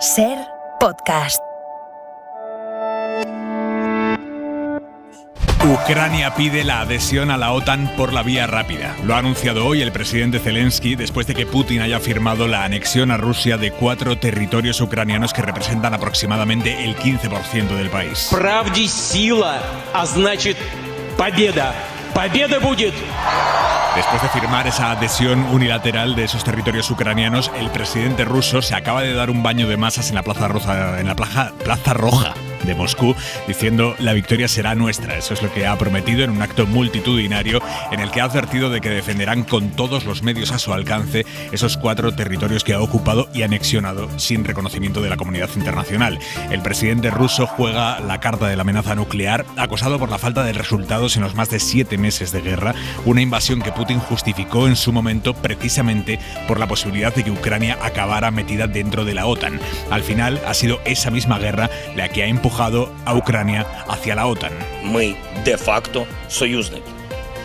SER Podcast. Ucrania pide la adhesión a la OTAN por la vía rápida. Lo ha anunciado hoy el presidente Zelensky después de que Putin haya firmado la anexión a Rusia de 4 territorios ucranianos que representan aproximadamente el 15% del país. Правде сила, а значит победа. Победа будет. Después de firmar esa adhesión unilateral de esos territorios ucranianos, el presidente ruso se acaba de dar un baño de masas en la Plaza Roja de Moscú, diciendo la victoria será nuestra. Eso es lo que ha prometido en un acto multitudinario en el que ha advertido de que defenderán con todos los medios a su alcance esos 4 territorios que ha ocupado y anexionado sin reconocimiento de la comunidad internacional. El presidente ruso juega la carta de la amenaza nuclear, acosado por la falta de resultados en los más de 7 meses de guerra, una invasión que Putin justificó en su momento precisamente por la posibilidad de que Ucrania acabara metida dentro de la OTAN. Al final ha sido esa misma guerra la que ha empujado a Ucrania hacia la OTAN. Мы de-facto союзники.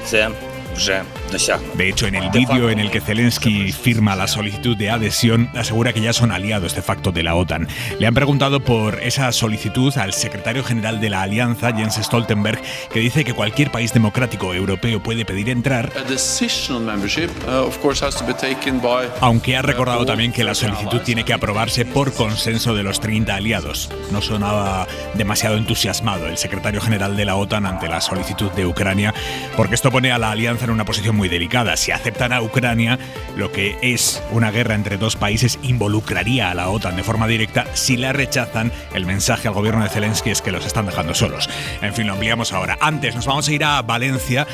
Це вже досягнуто. De hecho, en el vídeo en el que Zelensky firma la solicitud de adhesión, asegura que ya son aliados de facto de la OTAN. Le han preguntado por esa solicitud al secretario general de la alianza, Jens Stoltenberg, que dice que cualquier país democrático europeo puede pedir entrar, aunque ha recordado también que la solicitud tiene que aprobarse por consenso de los 30 aliados. No sonaba demasiado entusiasmado el secretario general de la OTAN ante la solicitud de Ucrania, porque esto pone a la alianza en una posición muy delicada. Si aceptan a Ucrania, lo que es una guerra entre 2 países involucraría a la OTAN de forma directa. Si la rechazan, el mensaje al gobierno de Zelensky es que los están dejando solos. En fin, lo ampliamos ahora. Antes nos vamos a ir a Valencia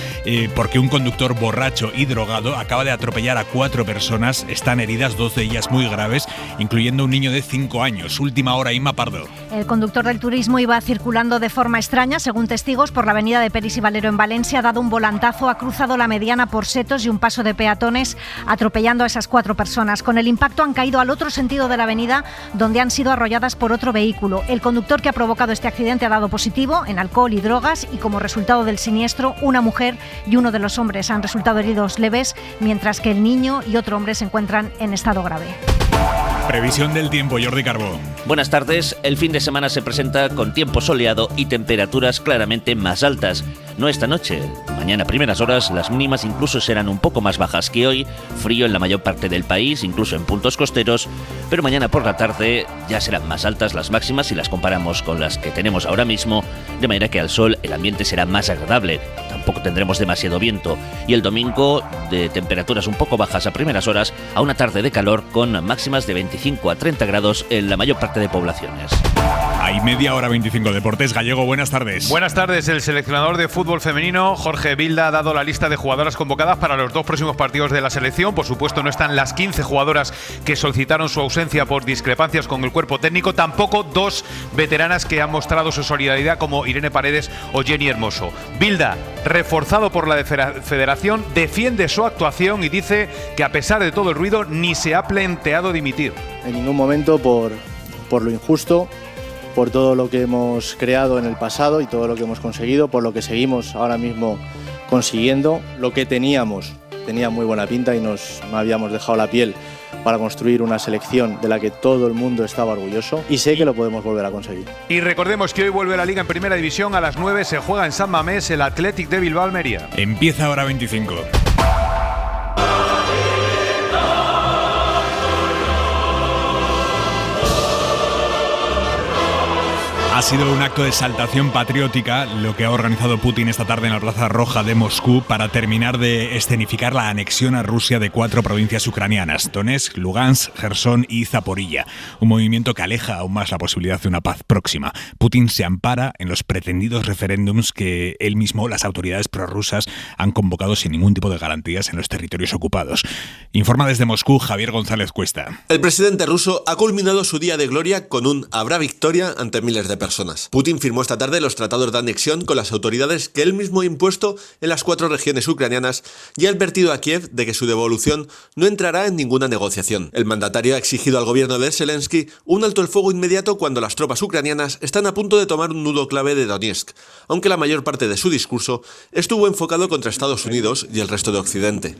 porque un conductor borracho y drogado acaba de atropellar a 4 personas. Están heridas, 2 de ellas muy graves, incluyendo un niño de 5 años. Última hora, Inma Pardo. El conductor del turismo iba circulando de forma extraña, según testigos, por la avenida de Peris y Valero en Valencia, ha dado un volantazo, ha cruzado la mediana por setos y un paso de peatones, atropellando a esas 4 personas. Con el impacto han caído al otro sentido de la avenida, donde han sido arrolladas por otro vehículo. El conductor que ha provocado este accidente ha dado positivo en alcohol y drogas y, como resultado del siniestro, una mujer y uno de los hombres han resultado heridos leves, mientras que el niño y otro hombre se encuentran en estado grave. Previsión del tiempo, Jordi Carbó. Buenas tardes. El fin de semana se presenta con tiempo soleado y temperaturas claramente más altas. No esta noche. Mañana a primeras horas las mínimas incluso serán un poco más bajas que hoy. Frío en la mayor parte del país, incluso en puntos costeros. Pero mañana por la tarde ya serán más altas las máximas si las comparamos con las que tenemos ahora mismo. De manera que al sol el ambiente será más agradable. Tampoco tendremos demasiado viento. Y el domingo de temperaturas un poco bajas a primeras horas a una tarde de calor con máximas de 25 a 30 grados en la mayor parte de poblaciones. Hay media hora 25 Deportes. Gallego, buenas tardes. Buenas tardes. El seleccionador de fútbol femenino, Jorge Vilda, ha dado la lista de jugadoras convocadas para los 2 próximos partidos de la selección. Por supuesto, no están las 15 jugadoras que solicitaron su ausencia por discrepancias con el cuerpo técnico. Tampoco 2 veteranas que han mostrado su solidaridad, como Irene Paredes o Jenny Hermoso. Vilda, reforzado por la federación, defiende su actuación y dice que a pesar de todo el ruido ni se ha planteado dimitir. En ningún momento por lo injusto, por todo lo que hemos creado en el pasado y todo lo que hemos conseguido, por lo que seguimos ahora mismo consiguiendo. Lo que tenía muy buena pinta y no habíamos dejado la piel para construir una selección de la que todo el mundo estaba orgulloso, y sé que lo podemos volver a conseguir. Y recordemos que hoy vuelve la Liga en Primera División. A las 9 se juega en San Mamés el Athletic de Bilbao Almería. Empieza ahora 25. Ha sido un acto de exaltación patriótica lo que ha organizado Putin esta tarde en la Plaza Roja de Moscú para terminar de escenificar la anexión a Rusia de 4 provincias ucranianas: Donetsk, Lugansk, Jersón y Zaporilla. Un movimiento que aleja aún más la posibilidad de una paz próxima. Putin se ampara en los pretendidos referéndums que él mismo, las autoridades prorrusas, han convocado sin ningún tipo de garantías en los territorios ocupados. Informa desde Moscú Javier González Cuesta. El presidente ruso ha culminado su día de gloria con un habrá victoria ante miles de personas. Putin firmó esta tarde los tratados de anexión con las autoridades que él mismo ha impuesto en las 4 regiones ucranianas y ha advertido a Kiev de que su devolución no entrará en ninguna negociación. El mandatario ha exigido al gobierno de Zelensky un alto el fuego inmediato cuando las tropas ucranianas están a punto de tomar un nudo clave de Donetsk, aunque la mayor parte de su discurso estuvo enfocado contra Estados Unidos y el resto de Occidente.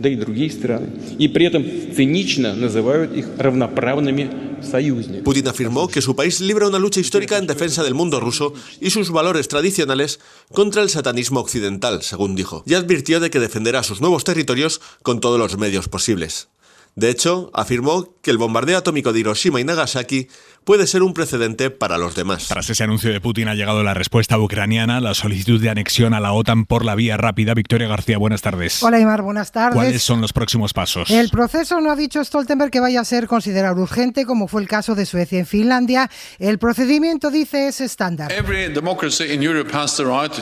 Putin afirmó que su país libra una lucha histórica en defensa del mundo ruso y sus valores tradicionales contra el satanismo occidental, según dijo, y advirtió de que defenderá sus nuevos territorios con todos los medios posibles. De hecho, afirmó que el bombardeo atómico de Hiroshima y Nagasaki puede ser un precedente para los demás. Tras ese anuncio de Putin ha llegado la respuesta ucraniana, la solicitud de anexión a la OTAN por la vía rápida. Victoria García, buenas tardes. Hola, Aimar, buenas tardes. ¿Cuáles son los próximos pasos? El proceso no ha dicho Stoltenberg que vaya a ser considerado urgente, como fue el caso de Suecia en Finlandia. El procedimiento, dice, es estándar.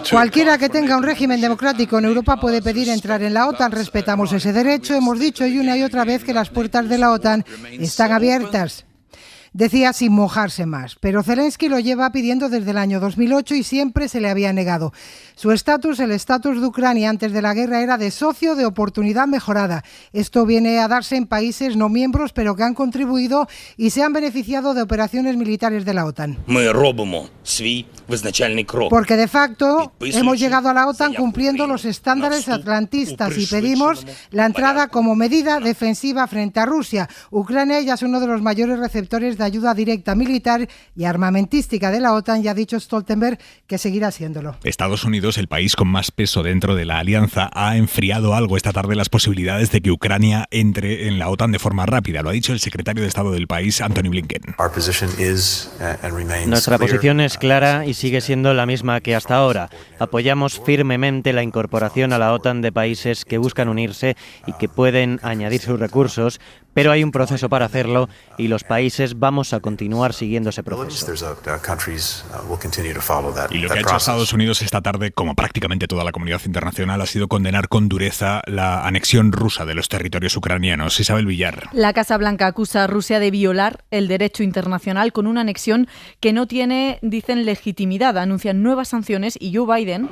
Cualquiera que tenga un régimen democrático en Europa puede pedir entrar en la OTAN. Respetamos ese derecho. Hemos dicho una y otra vez que las puertas de la OTAN están abiertas. Decía sin mojarse más, pero Zelensky lo lleva pidiendo desde el año 2008 y siempre se le había negado. Su estatus, el estatus de Ucrania antes de la guerra, era de socio de oportunidad mejorada. Esto viene a darse en países no miembros, pero que han contribuido y se han beneficiado de operaciones militares de la OTAN. Porque de facto hemos llegado a la OTAN cumpliendo los estándares atlantistas y pedimos la entrada como medida defensiva frente a Rusia. Ucrania ya es uno de los mayores receptores de ayuda directa militar y armamentística de la OTAN, y ha dicho Stoltenberg que seguirá siéndolo. Estados Unidos, el país con más peso dentro de la alianza, ha enfriado algo esta tarde las posibilidades de que Ucrania entre en la OTAN de forma rápida. Lo ha dicho el secretario de Estado del país, Antony Blinken. Nuestra posición es clara y sigue siendo la misma que hasta ahora. Apoyamos firmemente la incorporación a la OTAN de países que buscan unirse y que pueden añadir sus recursos, pero hay un proceso para hacerlo y los países vamos a continuar siguiendo ese proceso. Y lo que ha hecho Estados Unidos esta tarde, como prácticamente toda la comunidad internacional, ha sido condenar con dureza la anexión rusa de los territorios ucranianos. Isabel Villar. La Casa Blanca acusa a Rusia de violar el derecho internacional con una anexión que no tiene, dicen, legitimidad. Anuncian nuevas sanciones y Joe Biden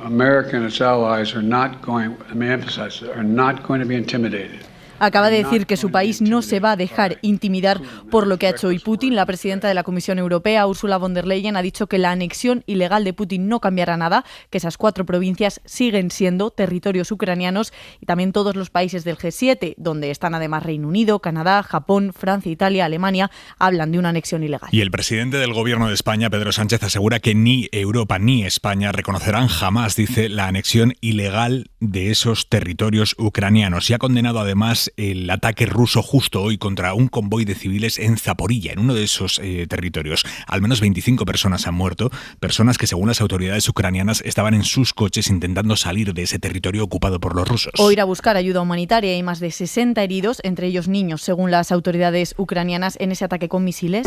acaba de decir que su país no se va a dejar intimidar por lo que ha hecho hoy Putin. La presidenta de la Comisión Europea, Ursula von der Leyen, ha dicho que la anexión ilegal de Putin no cambiará nada, que esas 4 provincias siguen siendo territorios ucranianos, y también todos los países del G7, donde están además Reino Unido, Canadá, Japón, Francia, Italia, Alemania, hablan de una anexión ilegal. Y el presidente del Gobierno de España, Pedro Sánchez, asegura que ni Europa ni España reconocerán jamás, dice, la anexión ilegal de esos territorios ucranianos, y ha condenado además el ataque ruso justo hoy contra un convoy de civiles en Zaporilla, en uno de esos territorios. Al menos 25 personas han muerto, personas que según las autoridades ucranianas estaban en sus coches intentando salir de ese territorio ocupado por los rusos. O ir a buscar ayuda humanitaria. Hay más de 60 heridos, entre ellos niños, según las autoridades ucranianas, en ese ataque con misiles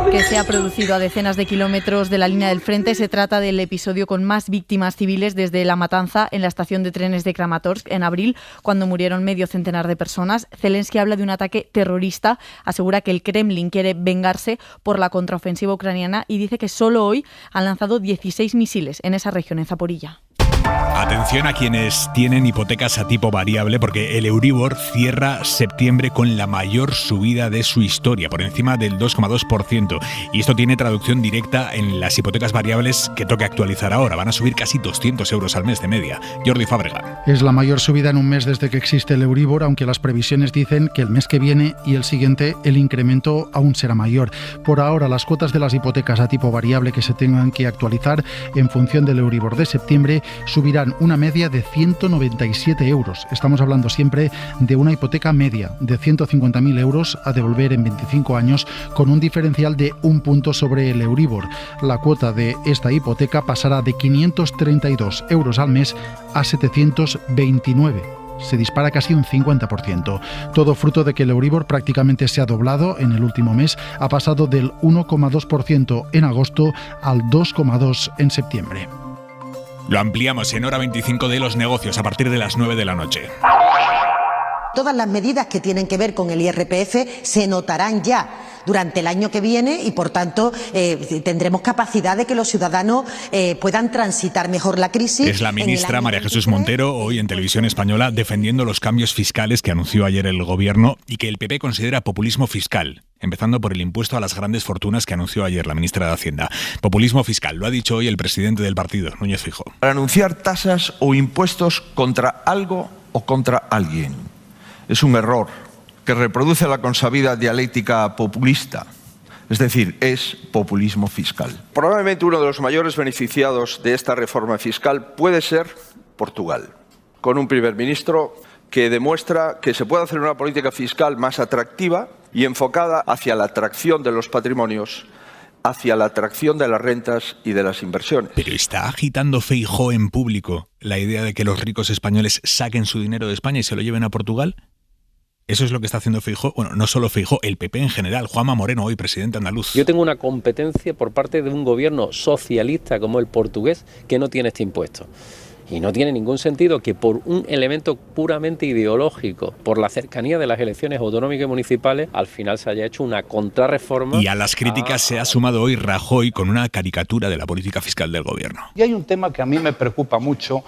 que se ha producido a decenas de kilómetros de la línea del frente. Se trata del episodio con más víctimas civiles desde la matanza en la estación de trenes de Kramatorsk en abril, cuando murieron medio centenar de personas. Zelensky habla de un ataque terrorista, asegura que el Kremlin quiere vengarse por la contraofensiva ucraniana y dice que solo hoy han lanzado 16 misiles en esa región, en Zaporilla. Atención a quienes tienen hipotecas a tipo variable, porque el Euribor cierra septiembre con la mayor subida de su historia, por encima del 2,2%. Y esto tiene traducción directa en las hipotecas variables que toca actualizar ahora. Van a subir casi 200 euros al mes de media. Jordi Fábrega. Es la mayor subida en un mes desde que existe el Euribor, aunque las previsiones dicen que el mes que viene y el siguiente el incremento aún será mayor. Por ahora, las cuotas de las hipotecas a tipo variable que se tengan que actualizar en función del Euribor de septiembre subirán una media de 197 euros. Estamos hablando siempre de una hipoteca media de 150.000 euros a devolver en 25 años, con un diferencial de 1 punto sobre el Euribor. La cuota de esta hipoteca pasará de 532 euros al mes a 729. Se dispara casi un 50%. Todo fruto de que el Euribor prácticamente se ha doblado en el último mes. Ha pasado del 1,2% en agosto al 2,2% en septiembre. Lo ampliamos en Hora 25 de los negocios a partir de las 9 de la noche. Todas las medidas que tienen que ver con el IRPF se notarán ya durante el año que viene y, por tanto, tendremos capacidad de que los ciudadanos puedan transitar mejor la crisis. Es la ministra María Jesús Montero, hoy en Televisión Española, defendiendo los cambios fiscales que anunció ayer el Gobierno y que el PP considera populismo fiscal, empezando por el impuesto a las grandes fortunas que anunció ayer la ministra de Hacienda. Populismo fiscal, lo ha dicho hoy el presidente del partido, Núñez Feijóo. Para anunciar tasas o impuestos contra algo o contra alguien. Es un error que reproduce la consabida dialéctica populista. Es decir, es populismo fiscal. Probablemente uno de los mayores beneficiados de esta reforma fiscal puede ser Portugal, con un primer ministro que demuestra que se puede hacer una política fiscal más atractiva y enfocada hacia la atracción de los patrimonios, hacia la atracción de las rentas y de las inversiones. Pero está agitando Feijóo en público la idea de que los ricos españoles saquen su dinero de España y se lo lleven a Portugal. ¿Eso es lo que está haciendo Feijóo? Bueno, no solo Feijóo, el PP en general. Juanma Moreno, hoy presidente andaluz. Yo tengo una competencia por parte de un gobierno socialista como el portugués que no tiene este impuesto. Y no tiene ningún sentido que por un elemento puramente ideológico, por la cercanía de las elecciones autonómicas y municipales, al final se haya hecho una contrarreforma. Y a las críticas se ha sumado hoy Rajoy con una caricatura de la política fiscal del gobierno. Y hay un tema que a mí me preocupa mucho,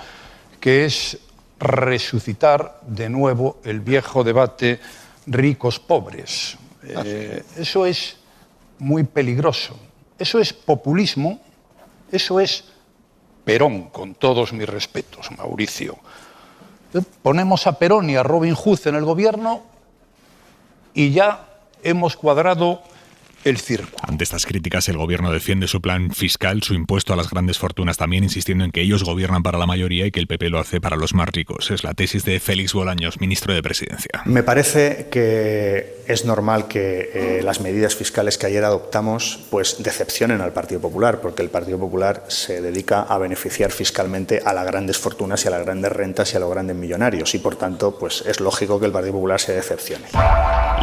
que es resucitar de nuevo el viejo debate ricos-pobres. Eso es muy peligroso. Eso es populismo, eso es Perón, con todos mis respetos, Mauricio. Ponemos a Perón y a Robin Hood en el gobierno y ya hemos cuadrado el circo. Ante estas críticas, el gobierno defiende su plan fiscal, su impuesto a las grandes fortunas también, insistiendo en que ellos gobiernan para la mayoría y que el PP lo hace para los más ricos. Es la tesis de Félix Bolaños, ministro de Presidencia. Me parece que es normal que las medidas fiscales que ayer adoptamos pues decepcionen al Partido Popular, porque el Partido Popular se dedica a beneficiar fiscalmente a las grandes fortunas y a las grandes rentas y a los grandes millonarios, y por tanto pues es lógico que el Partido Popular se decepcione.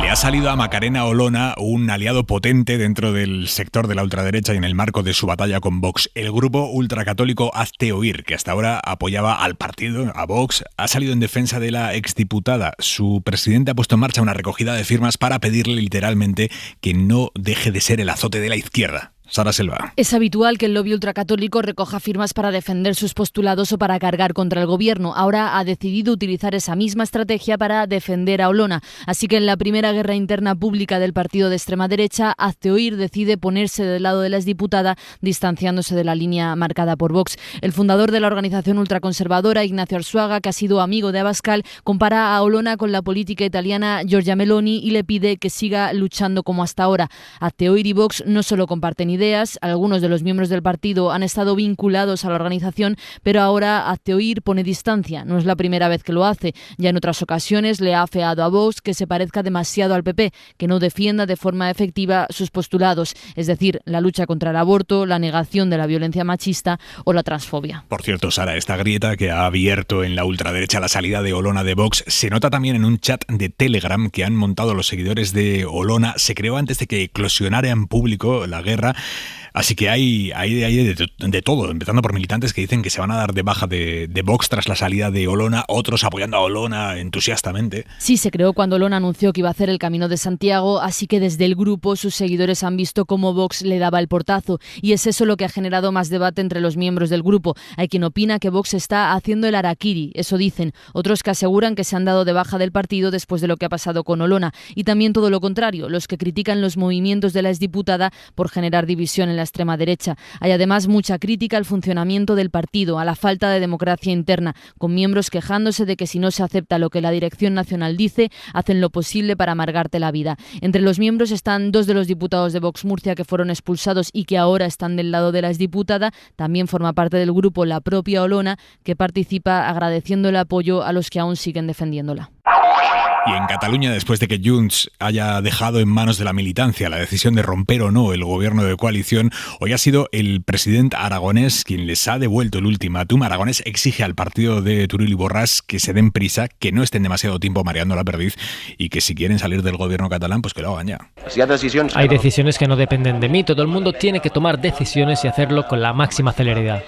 Le ha salido a Macarena Olona un aliado potente dentro del sector de la ultraderecha y en el marco de su batalla con Vox. El grupo ultracatólico Hazte Oír, que hasta ahora apoyaba al partido, a Vox, ha salido en defensa de la exdiputada. Su presidente ha puesto en marcha una recogida de firmas para pedirle literalmente que no deje de ser el azote de la izquierda. Sara Selva. Es habitual que el lobby ultracatólico recoja firmas para defender sus postulados o para cargar contra el gobierno. Ahora ha decidido utilizar esa misma estrategia para defender a Olona. Así que en la primera guerra interna pública del partido de extrema derecha, Hazte Oír decide ponerse del lado de la exdiputada, distanciándose de la línea marcada por Vox. El fundador de la organización ultraconservadora, Ignacio Arzuaga, que ha sido amigo de Abascal, compara a Olona con la política italiana Giorgia Meloni y le pide que siga luchando como hasta ahora. Hazte Oír y Vox no solo comparten ideas, algunos de los miembros del partido han estado vinculados a la organización, pero ahora Hazte Oír pone distancia. No es la primera vez que lo hace. Ya en otras ocasiones le ha afeado a Vox que se parezca demasiado al PP, que no defienda de forma efectiva sus postulados, es decir, la lucha contra el aborto, la negación de la violencia machista o la transfobia. Por cierto, Sara, esta grieta que ha abierto en la ultraderecha la salida de Olona de Vox se nota también en un chat de Telegram que han montado los seguidores de Olona. Se creó antes de que eclosionara en público la guerra. Así que hay de todo, empezando por militantes que dicen que se van a dar de baja de Vox tras la salida de Olona, otros apoyando a Olona entusiastamente. Sí, se creó cuando Olona anunció que iba a hacer el Camino de Santiago, así que desde el grupo sus seguidores han visto cómo Vox le daba el portazo, y es eso lo que ha generado más debate entre los miembros del grupo. Hay quien opina que Vox está haciendo el harakiri, eso dicen, otros que aseguran que se han dado de baja del partido después de lo que ha pasado con Olona, y también todo lo contrario, los que critican los movimientos de la exdiputada por generar división en la extrema derecha. Hay además mucha crítica al funcionamiento del partido, a la falta de democracia interna, con miembros quejándose de que si no se acepta lo que la dirección nacional dice, hacen lo posible para amargarte la vida. Entre los miembros están dos de los diputados de Vox Murcia que fueron expulsados y que ahora están del lado de la exdiputada. También forma parte del grupo la propia Olona, que participa agradeciendo el apoyo a los que aún siguen defendiéndola. Y en Cataluña, después de que Junts haya dejado en manos de la militancia la decisión de romper o no el gobierno de coalición, hoy ha sido el presidente aragonés quien les ha devuelto el ultimátum. Aragonés exige al partido de Turull y Borràs que se den prisa, que no estén demasiado tiempo mareando la perdiz y que si quieren salir del gobierno catalán, pues que lo hagan ya. Hay decisiones que no dependen de mí. Todo el mundo tiene que tomar decisiones y hacerlo con la máxima celeridad.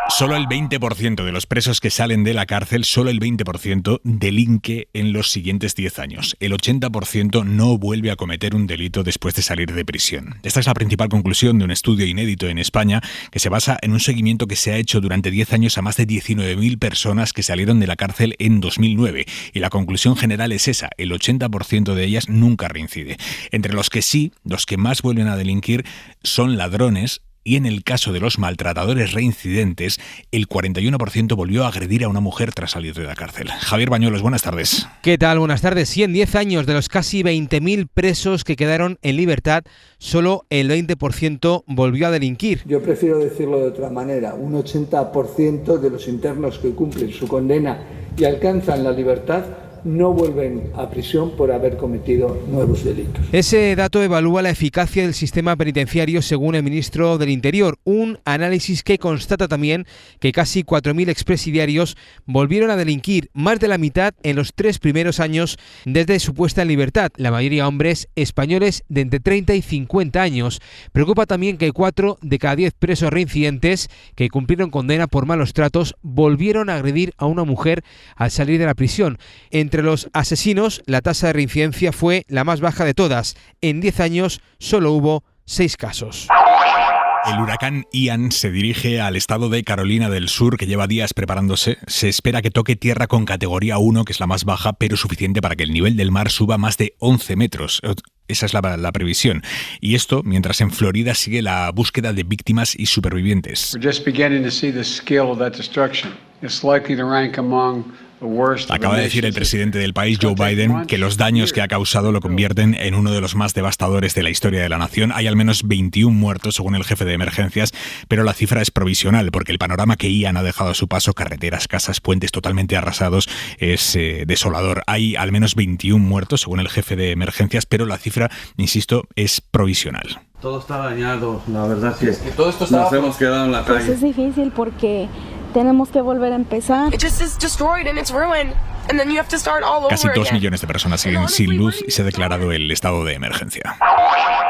Solo el 20% de los presos que salen de la cárcel, solo el 20% delinque en los siguientes 10 años. El 80% no vuelve a cometer un delito después de salir de prisión. Esta es la principal conclusión de un estudio inédito en España que se basa en un seguimiento que se ha hecho durante 10 años a más de 19.000 personas que salieron de la cárcel en 2009. Y la conclusión general es esa, el 80% de ellas nunca reincide. Entre los que sí, los que más vuelven a delinquir son ladrones, y en el caso de los maltratadores reincidentes, el 41% volvió a agredir a una mujer tras salir de la cárcel. Javier Bañuelos, buenas tardes. ¿Qué tal? Buenas tardes. Sí, en 10 años de los casi 20.000 presos que quedaron en libertad, solo el 20% volvió a delinquir. Yo prefiero decirlo de otra manera. Un 80% de los internos que cumplen su condena y alcanzan la libertad no vuelven a prisión por haber cometido nuevos delitos. Ese dato evalúa la eficacia del sistema penitenciario según el ministro del Interior, un análisis que constata también que casi 4.000 expresidiarios volvieron a delinquir, más de la mitad en los 3 primeros años desde su puesta en libertad, la mayoría hombres españoles de entre 30 y 50 años. Preocupa también que 4 de cada 10 presos reincidentes que cumplieron condena por malos tratos volvieron a agredir a una mujer al salir de la prisión. Entre los asesinos, la tasa de reincidencia fue la más baja de todas. En 10 años solo hubo 6 casos. El huracán Ian se dirige al estado de Carolina del Sur, que lleva días preparándose. Se espera que toque tierra con categoría 1, que es la más baja, pero suficiente para que el nivel del mar suba más de 11 metros. Esa es la previsión. Y esto mientras en Florida sigue la búsqueda de víctimas y supervivientes. Acaba de decir el presidente del país, Joe Biden, que los daños que ha causado lo convierten en uno de los más devastadores de la historia de la nación. Hay al menos 21 muertos, según el jefe de emergencias, pero la cifra es provisional, porque el panorama que Ian ha dejado a su paso, carreteras, casas, puentes totalmente arrasados, es desolador. Hay al menos 21 muertos, según el jefe de emergencias, pero la cifra, insisto, es provisional. Todo está dañado, la verdad que todo esto nos hemos quedado en la calle. Pues es difícil porque tenemos que volver a empezar. Casi 2 millones de personas siguen sin luz y se ha declarado el estado de emergencia.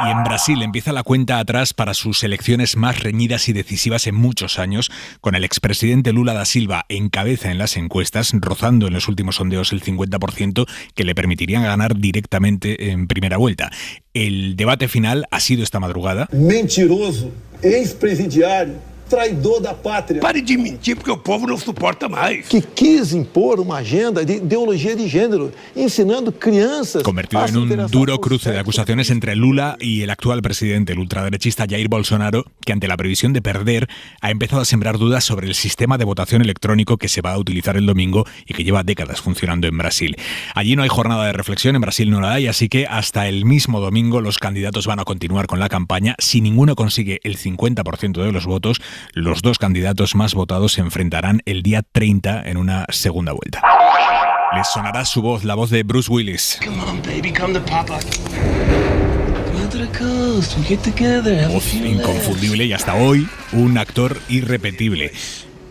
Y en Brasil empieza la cuenta atrás para sus elecciones más reñidas y decisivas en muchos años, con el expresidente Lula da Silva en cabeza en las encuestas, rozando en los últimos sondeos el 50%, que le permitirían ganar directamente en primera vuelta. El debate final ha sido esta madrugada. Mentiroso, ex-presidiario, traidor da pátria. Pare de mentir porque o povo não suporta mais. Que quis impor uma agenda de ideologia de género, ensinando crianças. Convertido en un duro cruce de acusaciones entre Lula y el actual presidente, el ultraderechista Jair Bolsonaro, que ante la previsión de perder ha empezado a sembrar dudas sobre el sistema de votación electrónico que se va a utilizar el domingo y que lleva décadas funcionando en Brasil. Allí no hay jornada de reflexión, en Brasil no la hay, así que hasta el mismo domingo los candidatos van a continuar con la campaña. Si ninguno consigue el 50% de los votos, los 2 candidatos más votados se enfrentarán el día 30 en una segunda vuelta. Les sonará su voz, la voz de Bruce Willis. Come on, baby, come to Papa. Come to the coast, we get together. Voz inconfundible y hasta hoy un actor irrepetible.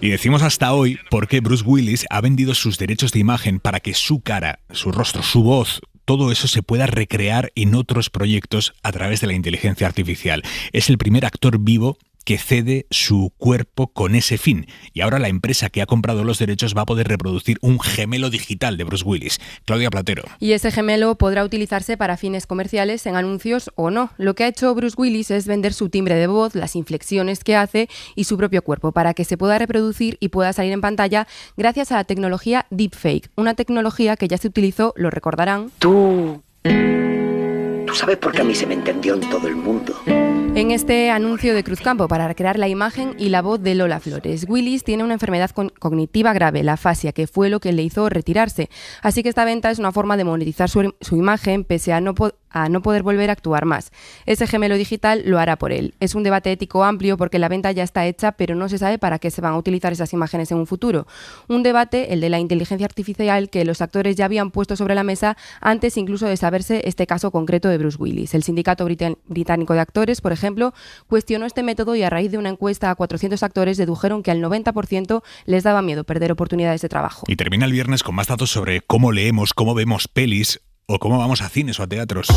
Y decimos hasta hoy porque Bruce Willis ha vendido sus derechos de imagen para que su cara, su rostro, su voz, todo eso se pueda recrear en otros proyectos a través de la inteligencia artificial. Es el primer actor vivo que cede su cuerpo con ese fin. Y ahora la empresa que ha comprado los derechos va a poder reproducir un gemelo digital de Bruce Willis. Claudia Platero. Y ese gemelo podrá utilizarse para fines comerciales, en anuncios o no. Lo que ha hecho Bruce Willis es vender su timbre de voz, las inflexiones que hace y su propio cuerpo para que se pueda reproducir y pueda salir en pantalla gracias a la tecnología Deepfake, una tecnología que ya se utilizó, lo recordarán. Tú sabes por qué a mí se me entendió en todo el mundo. En este anuncio de Cruzcampo para recrear la imagen y la voz de Lola Flores. Willis tiene una enfermedad cognitiva grave, la afasia, que fue lo que le hizo retirarse. Así que esta venta es una forma de monetizar su imagen pese a no poder volver a actuar más. Ese gemelo digital lo hará por él. Es un debate ético amplio porque la venta ya está hecha, pero no se sabe para qué se van a utilizar esas imágenes en un futuro. Un debate, el de la inteligencia artificial, que los actores ya habían puesto sobre la mesa antes incluso de saberse este caso concreto de Bruce Willis. El Sindicato Británico de Actores, por ejemplo, cuestionó este método y a raíz de una encuesta a 400 actores dedujeron que al 90% les daba miedo perder oportunidades de trabajo. Y termina el viernes con más datos sobre cómo leemos, cómo vemos pelis o cómo vamos a cines o a teatros.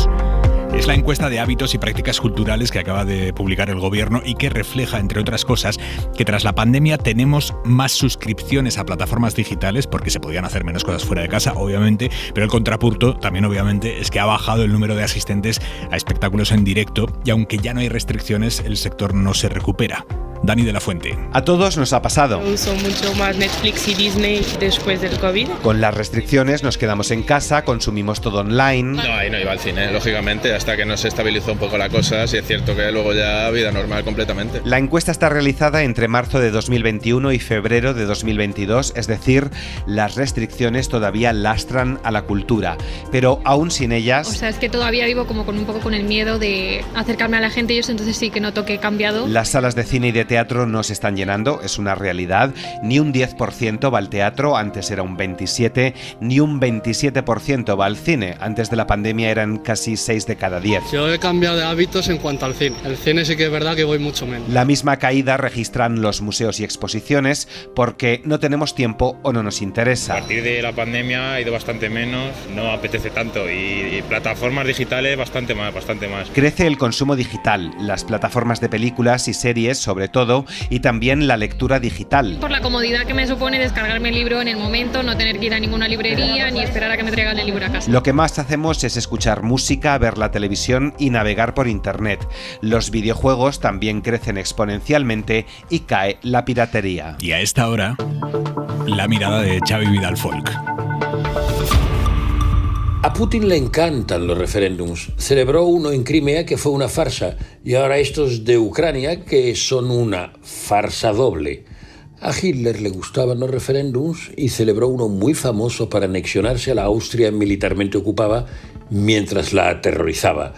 Es la encuesta de hábitos y prácticas culturales que acaba de publicar el gobierno y que refleja, entre otras cosas, que tras la pandemia tenemos más suscripciones a plataformas digitales porque se podían hacer menos cosas fuera de casa, obviamente, pero el contrapunto también, obviamente, es que ha bajado el número de asistentes a espectáculos en directo y aunque ya no hay restricciones, el sector no se recupera. Dani de la Fuente. A todos nos ha pasado. Uso mucho más Netflix y Disney después del COVID. Con las restricciones nos quedamos en casa, consumimos todo online. No, ahí no iba al cine, lógicamente, hasta que no se estabilizó un poco la cosa. Sí es cierto que luego ya vida normal completamente. La encuesta está realizada entre marzo de 2021 y febrero de 2022, es decir, las restricciones todavía lastran a la cultura, pero aún sin ellas... O sea, es que todavía vivo como con un poco con el miedo de acercarme a la gente y eso, entonces sí que noto que he cambiado. Las salas de cine y de teatro no se están llenando, es una realidad. Ni un 10% va al teatro, antes era un 27%, ni un 27% va al cine. Antes de la pandemia eran casi 6 de cada 10. Yo he cambiado de hábitos en cuanto al cine. El cine sí que es verdad que voy mucho menos. La misma caída registran los museos y exposiciones porque no tenemos tiempo o no nos interesa. A partir de la pandemia ha ido bastante menos, no apetece tanto y plataformas digitales bastante más. Crece el consumo digital, las plataformas de películas y series sobre todo, y también la lectura digital. Por la comodidad que me supone descargarme el libro en el momento, no tener que ir a ninguna librería ni esperar a que me traigan el libro a casa. Lo que más hacemos es escuchar música, ver la televisión y navegar por internet. Los videojuegos también crecen exponencialmente y cae la piratería. Y a esta hora, la mirada de Xavi Vidal Folk. A Putin le encantan los referéndums. Celebró uno en Crimea que fue una farsa y ahora estos de Ucrania que son una farsa doble. A Hitler le gustaban los referéndums y celebró uno muy famoso para anexionarse a la Austria militarmente ocupada mientras la aterrorizaba.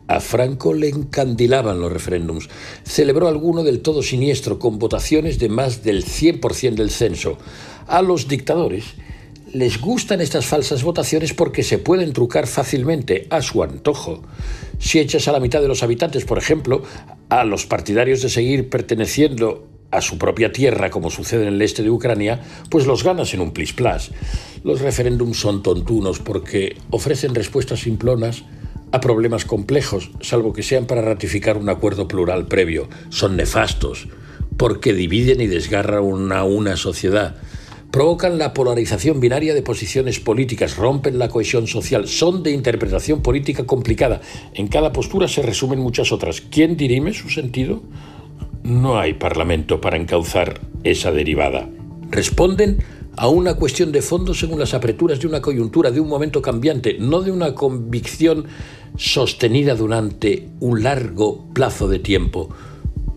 A Franco le encandilaban los referéndums. Celebró alguno del todo siniestro con votaciones de más del 100% del censo. A los dictadores les gustan estas falsas votaciones porque se pueden trucar fácilmente a su antojo. Si echas a la mitad de los habitantes, por ejemplo, a los partidarios de seguir perteneciendo a su propia tierra, como sucede en el este de Ucrania, pues los ganas en un plis-plas. Los referéndums son tontunos porque ofrecen respuestas simplonas a problemas complejos, salvo que sean para ratificar un acuerdo plural previo. Son nefastos porque dividen y desgarran a una sociedad. Provocan la polarización binaria de posiciones políticas, rompen la cohesión social, son de interpretación política complicada. En cada postura se resumen muchas otras. ¿Quién dirime su sentido? No hay parlamento para encauzar esa derivada. Responden a una cuestión de fondo según las apreturas de una coyuntura, de un momento cambiante, no de una convicción sostenida durante un largo plazo de tiempo.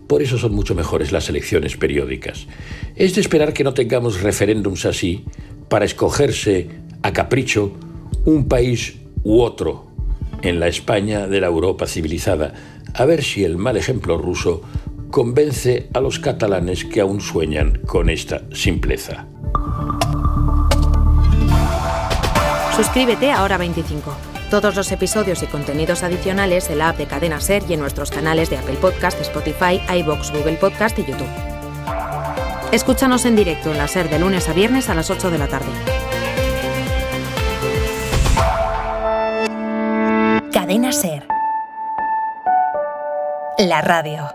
Por eso son mucho mejores las elecciones periódicas. Es de esperar que no tengamos referéndums así para escogerse a capricho un país u otro en la España de la Europa civilizada, a ver si el mal ejemplo ruso convence a los catalanes que aún sueñan con esta simpleza. Suscríbete a Hora 25. Todos los episodios y contenidos adicionales en la app de Cadena SER y en nuestros canales de Apple Podcast, Spotify, iVoox, Google Podcast y YouTube. Escúchanos en directo en la SER de lunes a viernes a las 8 de la tarde. Cadena SER. La radio.